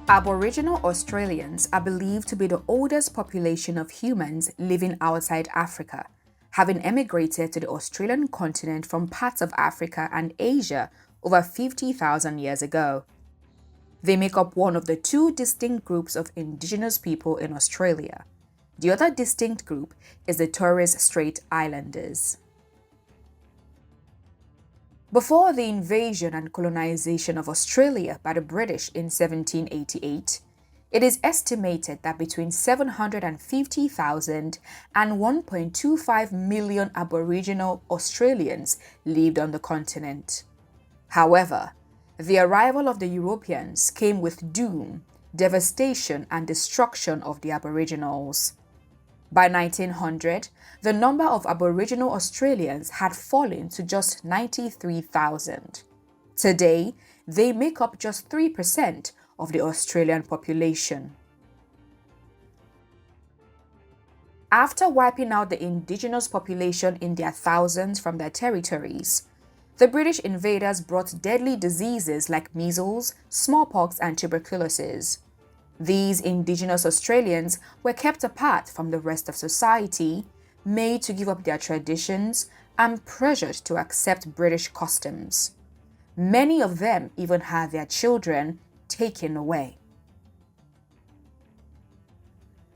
Aboriginal Australians are believed to be the oldest population of humans living outside Africa, having emigrated to the Australian continent from parts of Africa and Asia over 50,000 years ago. They make up one of the two distinct groups of Indigenous people in Australia. The other distinct group is the Torres Strait Islanders. Before the invasion and colonization of Australia by the British in 1788, it is estimated that between 750,000 and 1.25 million Aboriginal Australians lived on the continent. However, the arrival of the Europeans came with doom, devastation, and destruction of the Aboriginals. By 1900, the number of Aboriginal Australians had fallen to just 93,000. Today, they make up just 3% of the Australian population. After wiping out the indigenous population in their thousands from their territories, the British invaders brought deadly diseases like measles, smallpox, and tuberculosis. These Indigenous Australians were kept apart from the rest of society, made to give up their traditions, and pressured to accept British customs. Many of them even had their children taken away.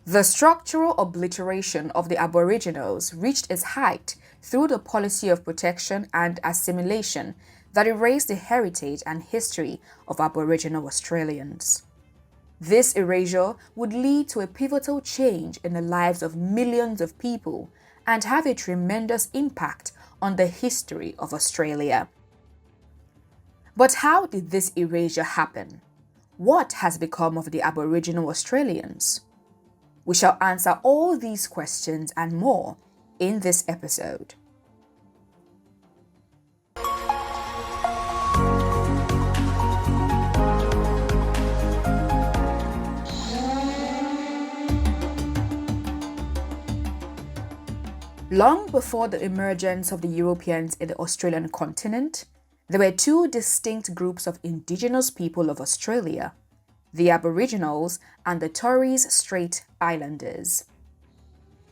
The structural obliteration of the Aboriginals reached its height through the policy of protection and assimilation that erased the heritage and history of Aboriginal Australians. This erasure would lead to a pivotal change in the lives of millions of people and have a tremendous impact on the history of Australia. But how did this erasure happen? What has become of the Aboriginal Australians? We shall answer all these questions and more in this episode. Long before the emergence of the Europeans in the Australian continent, there were two distinct groups of Indigenous people of Australia, the Aboriginals and the Torres Strait Islanders.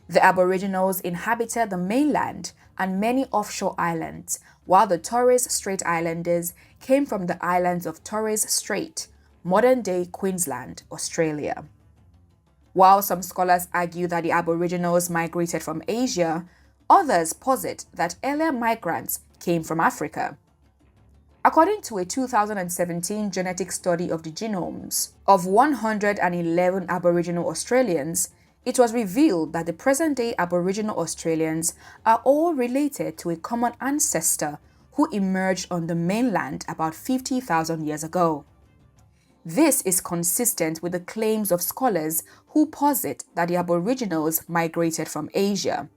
The Aboriginals inhabited the mainland and many offshore islands, while the Torres Strait Islanders came from the islands of Torres Strait, modern-day Queensland, Australia. While some scholars argue that the Aboriginals migrated from Asia, others posit that earlier migrants came from Africa. According to a 2017 genetic study of the genomes of 111 Aboriginal Australians, it was revealed that the present-day Aboriginal Australians are all related to a common ancestor who emerged on the mainland about 50,000 years ago. This is consistent with the claims of scholars who posit that the Aboriginals migrated from Asia.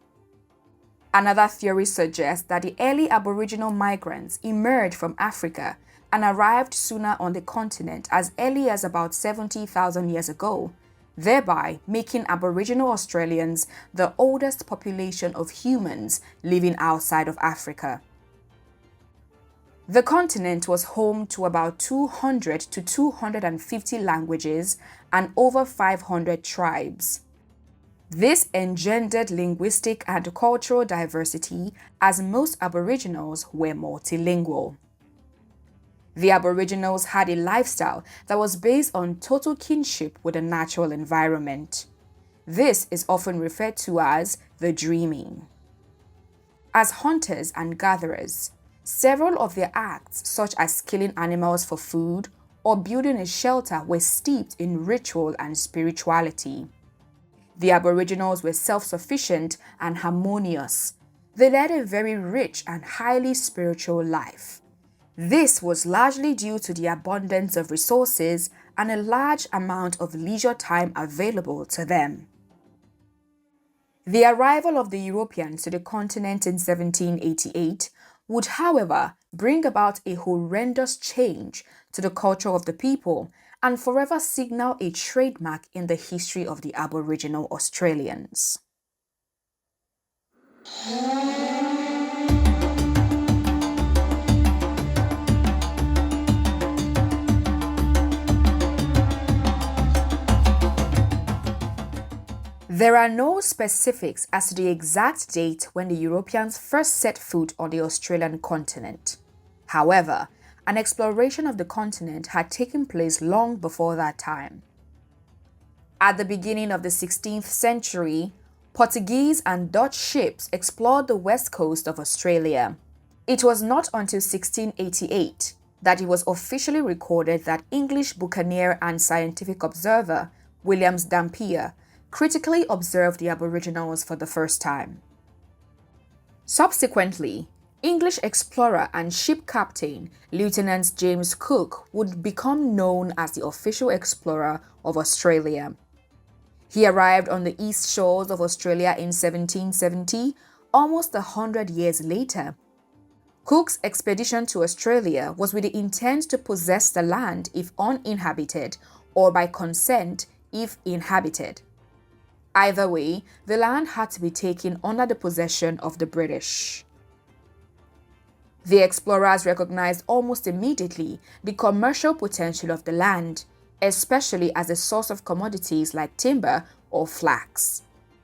Another theory suggests that the early Aboriginal migrants emerged from Africa and arrived sooner on the continent as early as about 70,000 years ago, thereby making Aboriginal Australians the oldest population of humans living outside of Africa. The continent was home to about 200 to 250 languages and over 500 tribes. This engendered linguistic and cultural diversity as most Aboriginals were multilingual. The Aboriginals had a lifestyle that was based on total kinship with the natural environment. This is often referred to as the dreaming. As hunters and gatherers, several of their acts, such as killing animals for food or building a shelter, were steeped in ritual and spirituality. The Aboriginals were self-sufficient and harmonious. They led a very rich and highly spiritual life. This was largely due to the abundance of resources and a large amount of leisure time available to them. The arrival of the Europeans to the continent in 1788 would, however, bring about a horrendous change to the culture of the people and forever signal a trademark in the history of the Aboriginal Australians. There are no specifics as to the exact date when the Europeans first set foot on the Australian continent. However, an exploration of the continent had taken place long before that time. At the beginning of the 16th century, Portuguese and Dutch ships explored the west coast of Australia. It was not until 1688 that it was officially recorded that English buccaneer and scientific observer William Dampier critically observed the Aboriginals for the first time. Subsequently, English explorer and ship captain Lieutenant James Cook would become known as the official explorer of Australia. He arrived on the east shores of Australia in 1770, almost 100 years later. Cook's expedition to Australia was with the intent to possess the land if uninhabited, or by consent if inhabited. Either way, the land had to be taken under the possession of the British. The explorers recognized almost immediately the commercial potential of the land, especially as a source of commodities like timber or flax.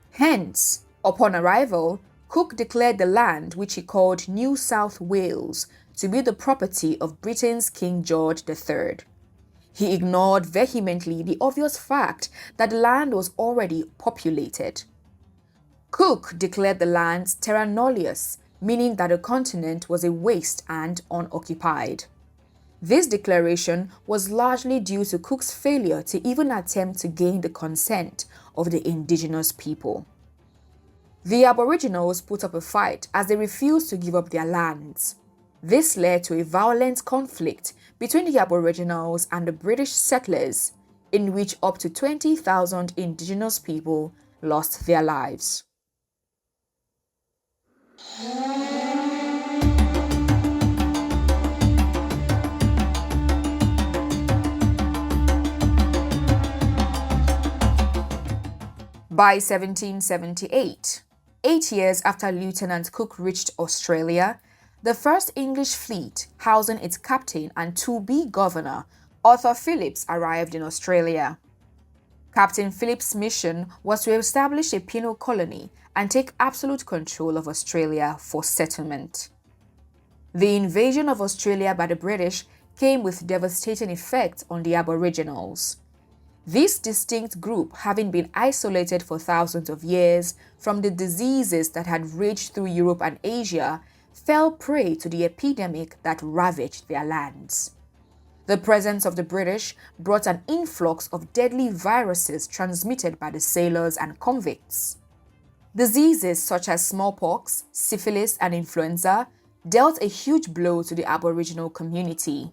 Hence, upon arrival, Cook declared the land, which he called New South Wales, to be the property of Britain's King George III. He ignored vehemently the obvious fact that the land was already populated. Cook declared the land terra nullius, meaning that the continent was a waste and unoccupied. This declaration was largely due to Cook's failure to even attempt to gain the consent of the indigenous people. The Aboriginals put up a fight as they refused to give up their lands. This led to a violent conflict between the Aboriginals and the British settlers, in which up to 20,000 indigenous people lost their lives. By 1778, 8 years after Lieutenant Cook reached Australia, the first English fleet, housing its captain and to-be governor, Arthur Phillips, arrived in Australia. Captain Phillips' mission was to establish a penal colony and take absolute control of Australia for settlement. The invasion of Australia by the British came with devastating effects on the Aboriginals. This distinct group, having been isolated for thousands of years from the diseases that had raged through Europe and Asia, fell prey to the epidemic that ravaged their lands. The presence of the British brought an influx of deadly viruses transmitted by the sailors and convicts. Diseases such as smallpox, syphilis, and influenza dealt a huge blow to the Aboriginal community.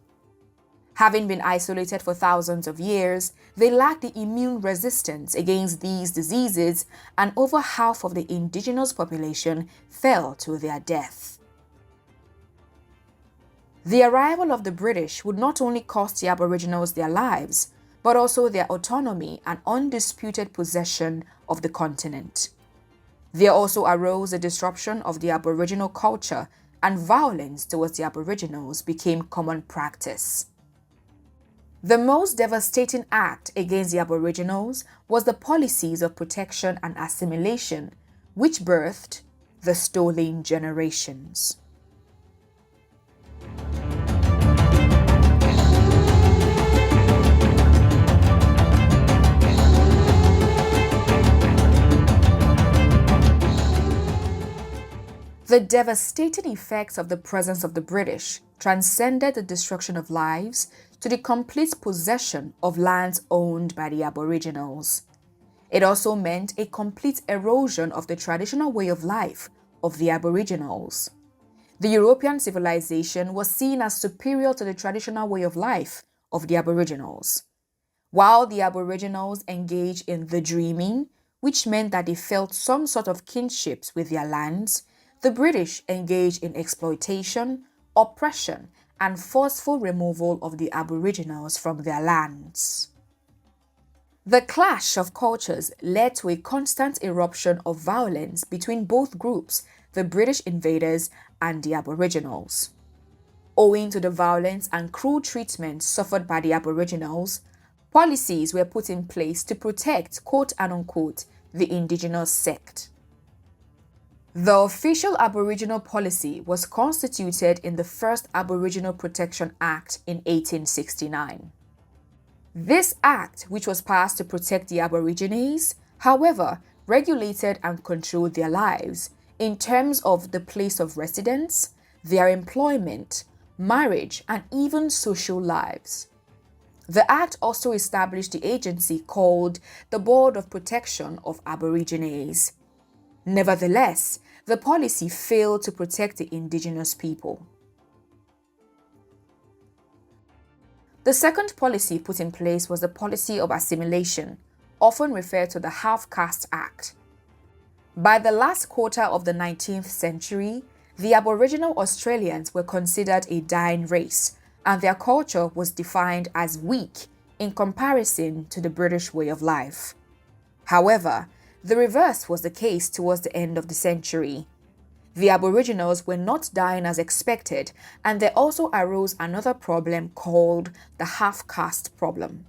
Having been isolated for thousands of years, they lacked the immune resistance against these diseases, and over half of the indigenous population fell to their death. The arrival of the British would not only cost the Aboriginals their lives, but also their autonomy and undisputed possession of the continent. There also arose a disruption of the Aboriginal culture, and violence towards the Aboriginals became common practice. The most devastating act against the Aboriginals was the policies of protection and assimilation, which birthed the Stolen Generations. The devastating effects of the presence of the British transcended the destruction of lives to the complete possession of lands owned by the Aboriginals. It also meant a complete erosion of the traditional way of life of the Aboriginals. The European civilization was seen as superior to the traditional way of life of the Aboriginals. While the Aboriginals engaged in the dreaming, which meant that they felt some sort of kinships with their lands, the British engaged in exploitation, oppression, and forceful removal of the Aboriginals from their lands. The clash of cultures led to a constant eruption of violence between both groups, the British invaders and the Aboriginals. Owing to the violence and cruel treatment suffered by the Aboriginals, policies were put in place to protect, quote and unquote, the indigenous sect. The official Aboriginal policy was constituted in the first Aboriginal Protection Act in 1869. This act, which was passed to protect the Aborigines, however, regulated and controlled their lives in terms of the place of residence, their employment, marriage, and even social lives. The Act also established the agency called the Board of Protection of Aborigines. Nevertheless, the policy failed to protect the indigenous people. The second policy put in place was the policy of assimilation, often referred to the Half-Caste Act. By the last quarter of the 19th century, the Aboriginal Australians were considered a dying race, and their culture was defined as weak in comparison to the British way of life. However, the reverse was the case towards the end of the century. The Aboriginals were not dying as expected, and there also arose another problem called the half-caste problem.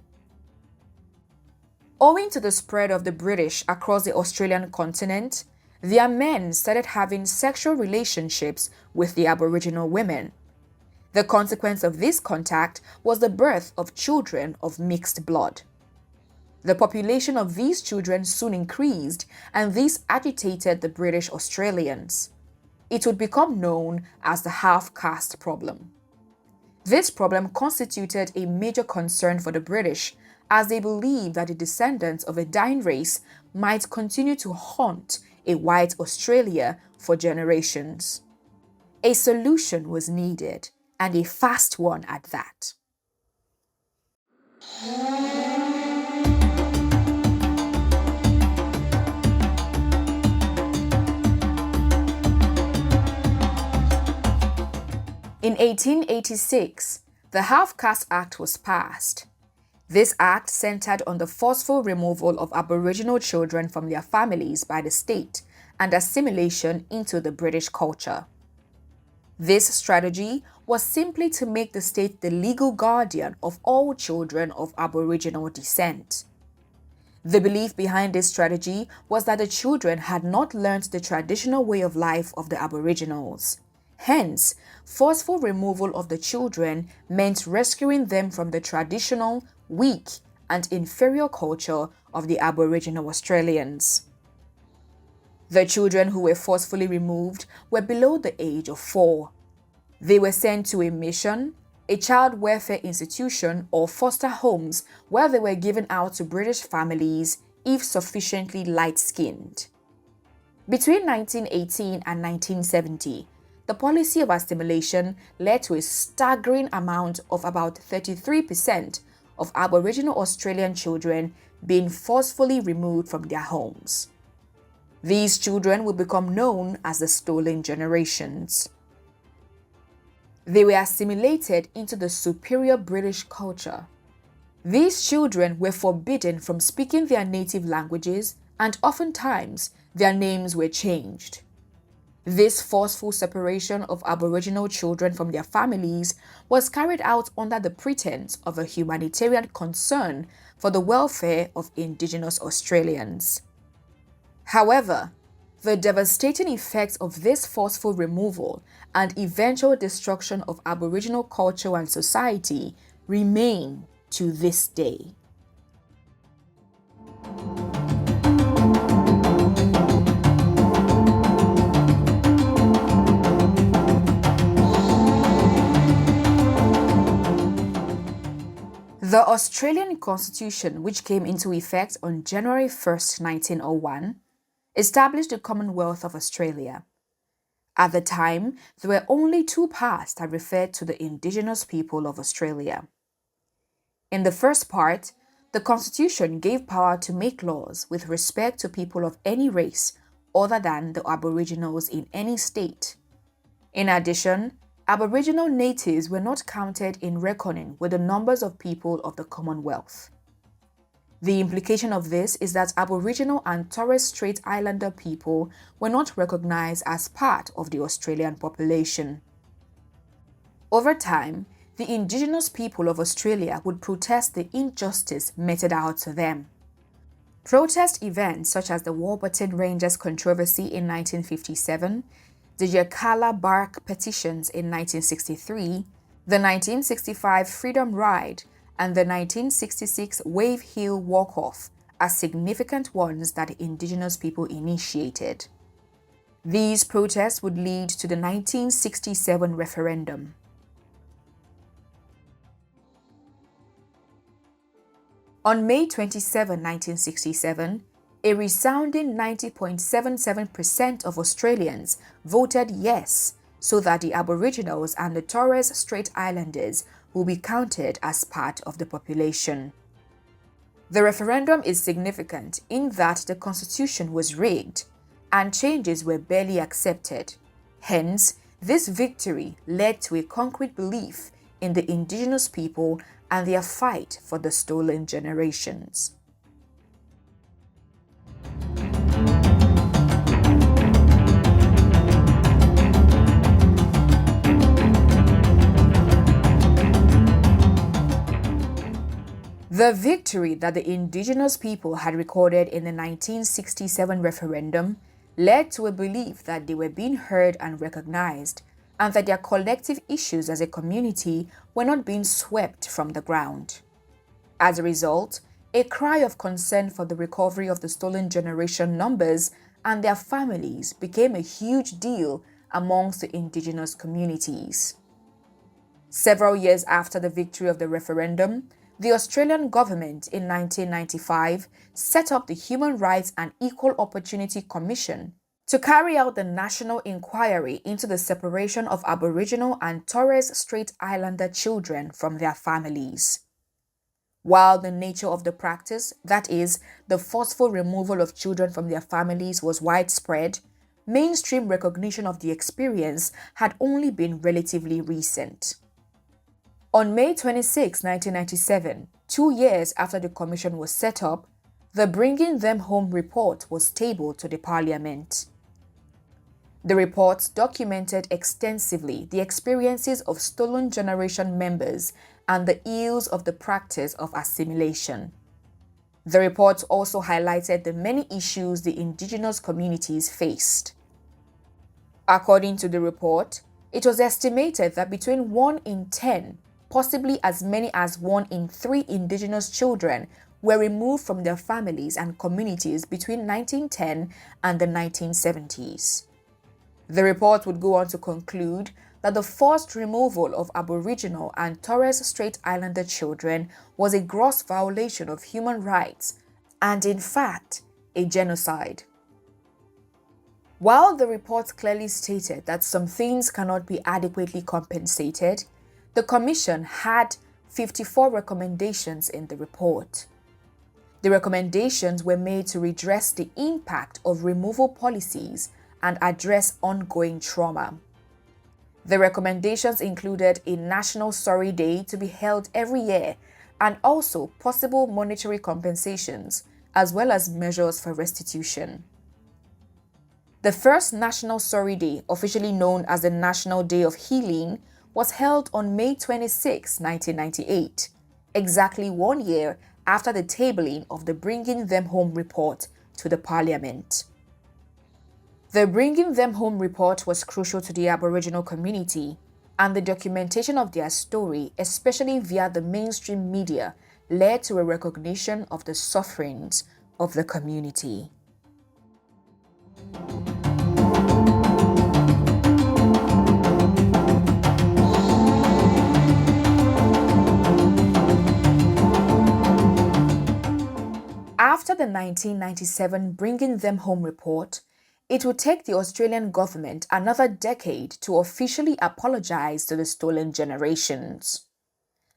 Owing to the spread of the British across the Australian continent, their men started having sexual relationships with the Aboriginal women. The consequence of this contact was the birth of children of mixed blood. The population of these children soon increased, and this agitated the British Australians. It would become known as the half-caste problem. This problem constituted a major concern for the British, as they believed that the descendants of a dying race might continue to haunt a white Australia for generations. A solution was needed, and a fast one at that. In 1886, the Half-Caste Act was passed. This act centered on the forceful removal of Aboriginal children from their families by the state and assimilation into the British culture. This strategy was simply to make the state the legal guardian of all children of Aboriginal descent. The belief behind this strategy was that the children had not learnt the traditional way of life of the Aboriginals. Hence, forceful removal of the children meant rescuing them from the traditional, weak, and inferior culture of the Aboriginal Australians. The children who were forcefully removed were below the age of 4. They were sent to a mission, a child welfare institution, or foster homes where they were given out to British families if sufficiently light-skinned. Between 1918 and 1970, the policy of assimilation led to a staggering amount of about 33% of Aboriginal Australian children being forcefully removed from their homes. These children would become known as the stolen generations. They were assimilated into the superior British culture. These children were forbidden from speaking their native languages, and oftentimes their names were changed. This forceful separation of Aboriginal children from their families was carried out under the pretense of a humanitarian concern for the welfare of Indigenous Australians. However, the devastating effects of this forceful removal and eventual destruction of Aboriginal culture and society remain to this day. The Australian Constitution, which came into effect on January 1st, 1901, established the Commonwealth of Australia. At the time, there were only 2 parts that referred to the Indigenous people of Australia. In the first part, the Constitution gave power to make laws with respect to people of any race other than the Aboriginals in any state. In addition, Aboriginal natives were not counted in reckoning with the numbers of people of the Commonwealth. The implication of this is that Aboriginal and Torres Strait Islander people were not recognized as part of the Australian population. Over time, the Indigenous people of Australia would protest the injustice meted out to them. Protest events such as the Warburton Rangers controversy in 1957, the Yirrkala Bark petitions in 1963, the 1965 Freedom Ride, and the 1966 Wave Hill Walk-Off are significant ones that the Indigenous people initiated. These protests would lead to the 1967 referendum. On May 27, 1967, a resounding 90.77% of Australians voted yes, so that the Aboriginals and the Torres Strait Islanders will be counted as part of the population. The referendum is significant in that the constitution was rigged and changes were barely accepted. Hence, this victory led to a concrete belief in the Indigenous people and their fight for the stolen generations. The victory that the Indigenous people had recorded in the 1967 referendum led to a belief that they were being heard and recognized, and that their collective issues as a community were not being swept from the ground. As a result, a cry of concern for the recovery of the stolen generation numbers and their families became a huge deal amongst the Indigenous communities. Several years after the victory of the referendum, the Australian government in 1995 set up the Human Rights and Equal Opportunity Commission to carry out the national inquiry into the separation of Aboriginal and Torres Strait Islander children from their families. While the nature of the practice, that is, the forceful removal of children from their families, was widespread, mainstream recognition of the experience had only been relatively recent. On May 26, 1997, 2 years after the commission was set up, the Bringing Them Home report was tabled to the Parliament. The report documented extensively the experiences of stolen generation members and the ills of the practice of assimilation. The report also highlighted the many issues the Indigenous communities faced. According to the report, it was estimated that between 1 in 10, possibly as many as 1 in 3 Indigenous children were removed from their families and communities between 1910 and the 1970s. The report would go on to conclude that the forced removal of Aboriginal and Torres Strait Islander children was a gross violation of human rights and, in fact, a genocide. While the report clearly stated that some things cannot be adequately compensated, the Commission had 54 recommendations in the report. The recommendations were made to redress the impact of removal policies and address ongoing trauma. The recommendations included a National Sorry Day to be held every year and also possible monetary compensations, as well as measures for restitution. The first National Sorry Day, officially known as the National Day of Healing, was held on May 26, 1998, exactly 1 year after the tabling of the Bringing Them Home report to the Parliament. The Bringing Them Home report was crucial to the Aboriginal community, and the documentation of their story, especially via the mainstream media, led to a recognition of the sufferings of the community. After the 1997 Bringing Them Home report, it would take the Australian government another decade to officially apologise to the stolen generations.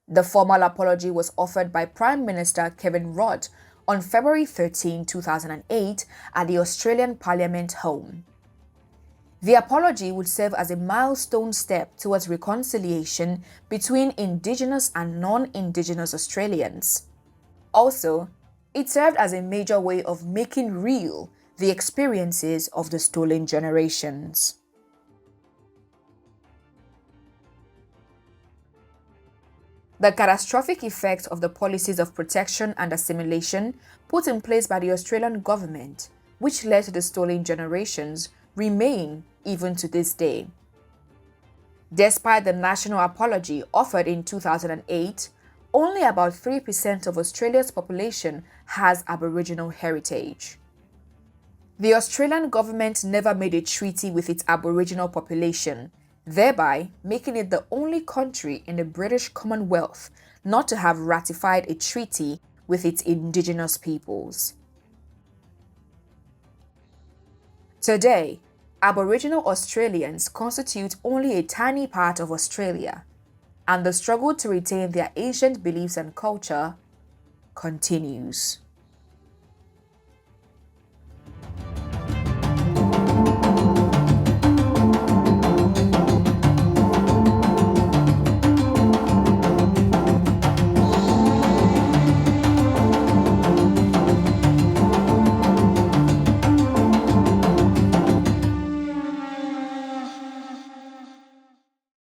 The formal apology was offered by Prime Minister Kevin Rudd on February 13, 2008 at the Australian Parliament Home. The apology would serve as a milestone step towards reconciliation between Indigenous and non-Indigenous Australians. Also, it served as a major way of making real the experiences of the stolen generations. The catastrophic effects of the policies of protection and assimilation put in place by the Australian government, which led to the stolen generations, remain even to this day. Despite the national apology offered in 2008, only about 3% of Australia's population has Aboriginal heritage. The Australian government never made a treaty with its Aboriginal population, thereby making it the only country in the British Commonwealth not to have ratified a treaty with its Indigenous peoples. Today, Aboriginal Australians constitute only a tiny part of Australia, and the struggle to retain their ancient beliefs and culture continues.